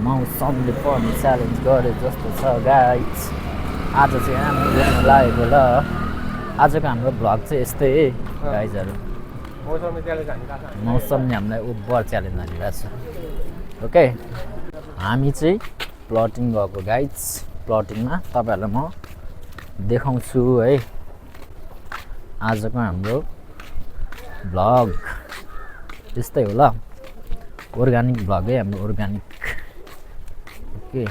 मौसमले पनि च्यालेन्ज गरे जस्तो छ गाइस। आज चाहिँ हामी देख्न लागेको ल आजको हाम्रो भ्लग चाहिँ यस्तै है गाइजहरू। मौसमले हामीलाई ओभर च्यालेन्ज हानिरहेको छ। ओके हामी चाहिँ प्लटिङ गएको गाइज। प्लटिङमा तपाईँहरूलाई म देखाउँछु है आजको हाम्रो भ्लग त्यस्तै हो ल। अर्ग्यानिक भ्लग है हाम्रो अर्ग्यानिक। ओके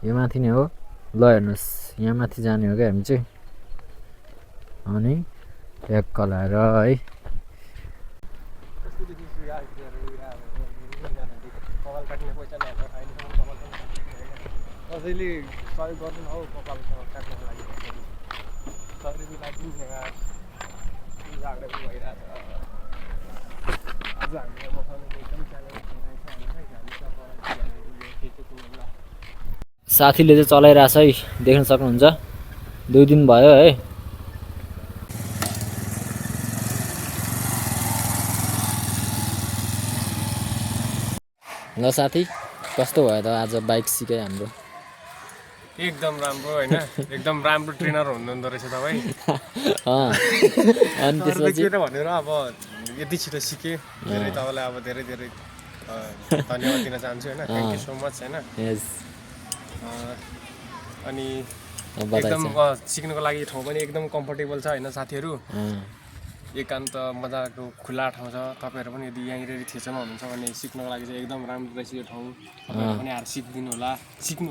यो माथि नै हो ल हेर्नुहोस् यहाँ माथि जाने हो क्या हामी चाहिँ। अनि ट्याग कलाएर है साथीले चाहिँ चलाइरहेछ है देख्न सक्नुहुन्छ। 2 दिन भयो है। ल साथी कस्तो भयो त आज बाइक सिकाइ हाम्रो? एकदम राम्रो हैन, एकदम राम्रो ट्रेनर हुनुहुँदो रहेछ तपाईँ। अनि त्यसपछि के त भनेर अब यति छिटो सिकेँ। धेरै तपाईँलाई अब धेरै धेरै धन्यवाद दिन चाहन्छु हैन। थ्याङ्क यू सो मच हैन। यस अनि एकदम सिक्नको लागि ठाउँ पनि एकदम कम्फर्टेबल छ हैन साथीहरू। एकान्त मजाको खुला ठाउँ छ। तपाईँहरू पनि यदि यहीँनिर थिएछमा हुनुहुन्छ भने सिक्नको लागि चाहिँ एकदम राम्रो रहेछ यो ठाउँ। तपाईँहरू पनि आएर सिक्नु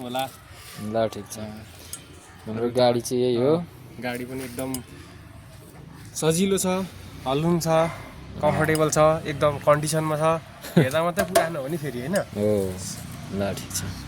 होला। ल ठिक छ। हाम्रो गाडी चाहिँ यही हो। गाडी पनि एकदम सजिलो छ, हलुङ छ, कम्फर्टेबल छ, एकदम कन्डिसनमा छ। हेर्दा मात्रै पुरानो हो नि फेरि हैन। हो ल ठिक छ।